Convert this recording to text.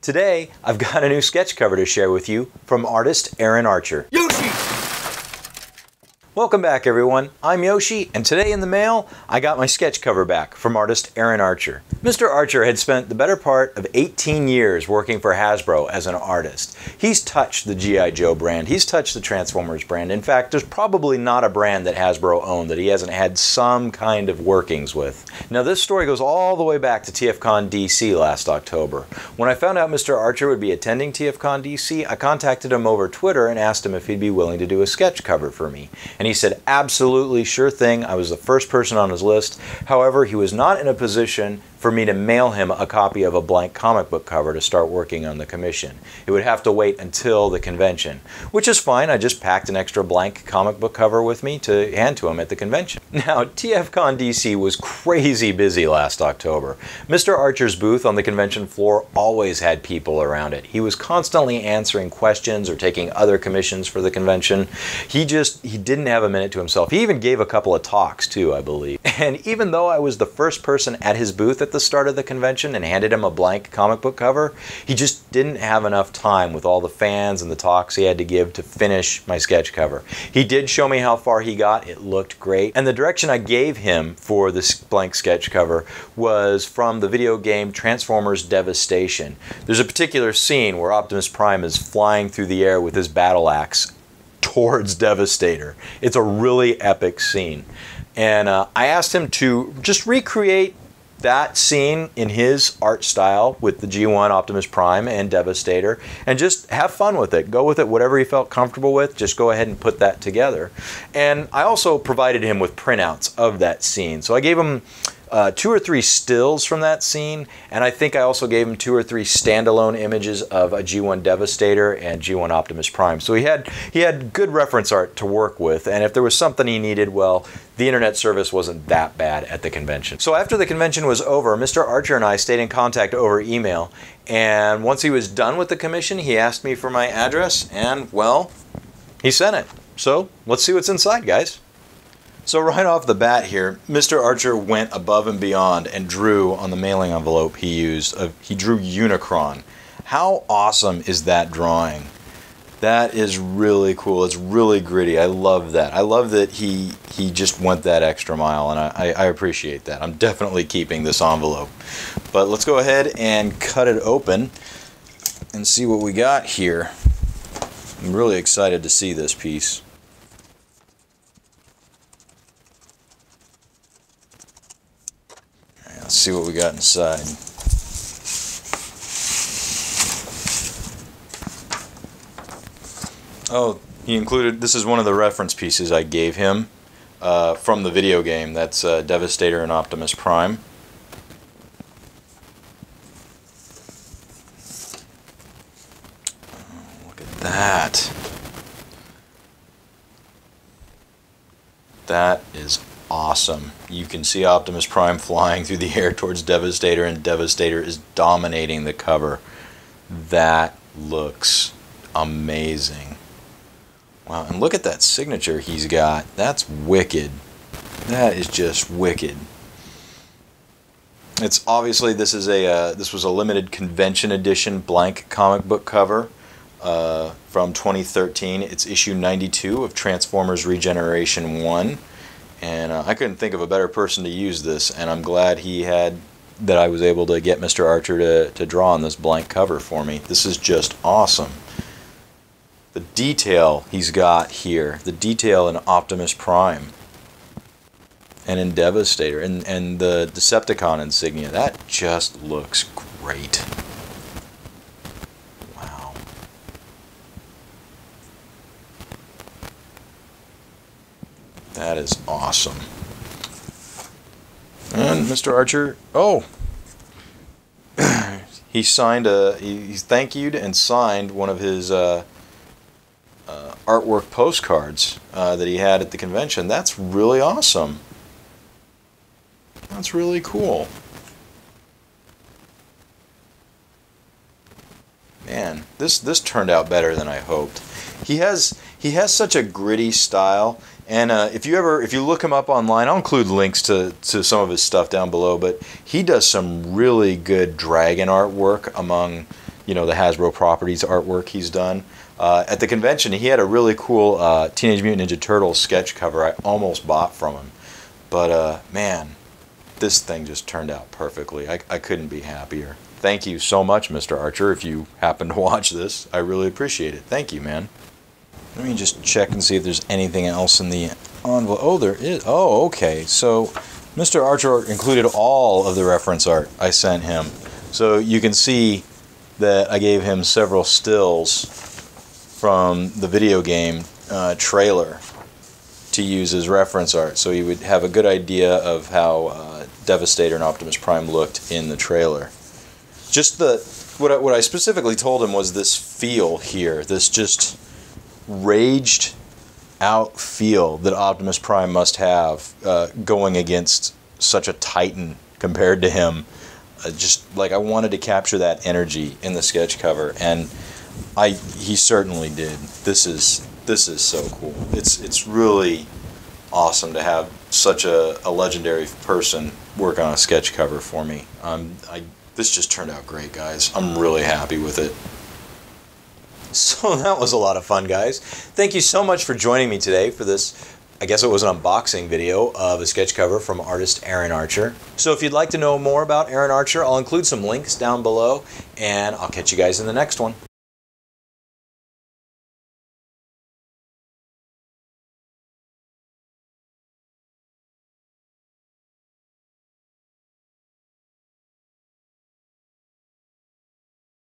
Today, I've got a new sketch cover to share with you from artist Aaron Archer. Yoshi! Welcome back, everyone. I'm Yoshi, and today in the mail, I got my sketch cover back from artist Aaron Archer. Mr. Archer had spent the better part of 18 years working for Hasbro as an artist. He's touched the G.I. Joe brand. He's touched the Transformers brand. In fact, there's probably not a brand that Hasbro owned that he hasn't had some kind of workings with. Now, this story goes all the way back to TFCon DC last October. When I found out Mr. Archer would be attending TFCon DC, I contacted him over Twitter and asked him if he'd be willing to do a sketch cover for me. And he said, absolutely, sure thing. I was the first person on his list. However, he was not in a position for me to mail him a copy of a blank comic book cover to start working on the commission. It would have to wait until the convention, which is fine. I just packed an extra blank comic book cover with me to hand to him at the convention. Now, TFCon DC was crazy busy last October. Mr. Archer's booth on the convention floor always had people around it. He was constantly answering questions or taking other commissions for the convention. He didn't have a minute to himself. He even gave a couple of talks too, I believe. And even though I was the first person at his booth at the start of the convention and handed him a blank comic book cover, he just didn't have enough time with all the fans and the talks he had to give to finish my sketch cover. He did show me how far he got. It looked great. And the direction I gave him for this blank sketch cover was from the video game Transformers Devastation. There's a particular scene where Optimus Prime is flying through the air with his battle axe towards Devastator. It's a really epic scene. And I asked him to just recreate that scene in his art style with the G1, Optimus Prime, and Devastator, and just have fun with it. Go with it, whatever he felt comfortable with, just go ahead and put that together. And I also provided him with printouts of that scene. So I gave him 2 or 3 stills from that scene, and I think I also gave him 2 or 3 standalone images of a G1 Devastator and G1 Optimus Prime. So he had good reference art to work with, and if there was something he needed, well, the internet service wasn't that bad at the convention. So after the convention was over, Mr. Archer and I stayed in contact over email, and once he was done with the commission, he asked me for my address, and well, he sent it. So let's see what's inside, guys. So right off the bat here, Mr. Archer went above and beyond and drew on the mailing envelope he used. He drew Unicron. How awesome is that drawing? That is really cool. It's really gritty. I love that. I love that he just went that extra mile, and I appreciate that. I'm definitely keeping this envelope. But let's go ahead and cut it open and see what we got here. I'm really excited to see this piece. Let's see what we got inside. Oh, he included, this is one of the reference pieces I gave him from the video game. That's Devastator and Optimus Prime. Oh, look at that. That is awesome. You can see Optimus Prime flying through the air towards Devastator, and Devastator is dominating the cover. That looks amazing. Wow, and look at that signature he's got. That's wicked. That is just wicked. It's obviously, this was a limited convention edition blank comic book cover from 2013. It's issue 92 of Transformers Regeneration One. And I couldn't think of a better person to use this, and I'm glad that I was able to get Mr. Archer to draw on this blank cover for me. This is just awesome. The detail he's got here, the detail in Optimus Prime and in Devastator, and the Decepticon insignia, that just looks great. Wow. That is awesome. And Mr. Archer, oh, he signed he thank you'd and signed one of his artwork postcards that he had at the convention. That's really awesome. That's really cool. Man, this turned out better than I hoped. He has such a gritty style. And if you look him up online, I'll include links to some of his stuff down below, but he does some really good dragon artwork among you know, the Hasbro Properties artwork he's done. At the convention, he had a really cool Teenage Mutant Ninja Turtles sketch cover I almost bought from him. But man, this thing just turned out perfectly. I couldn't be happier. Thank you so much, Mr. Archer, if you happen to watch this. I really appreciate it. Thank you, man. Let me just check and see if there's anything else in the envelope. Oh, there is. Oh, okay. So Mr. Archer included all of the reference art I sent him. So you can see that I gave him several stills from the video game trailer to use as reference art. So he would have a good idea of how Devastator and Optimus Prime looked in the trailer. Just what I specifically told him was this feel here, this just raged out feel that Optimus Prime must have going against such a titan compared to him. Just like I wanted to capture that energy in the sketch cover, and he certainly did. This is so cool. It's really awesome to have such a legendary person work on a sketch cover for me. This just turned out great, guys. I'm really happy with it. So that was a lot of fun, guys. Thank you so much for joining me today for this, I guess it was an unboxing video of a sketch cover from artist Aaron Archer. So if you'd like to know more about Aaron Archer, I'll include some links down below, and I'll catch you guys in the next one.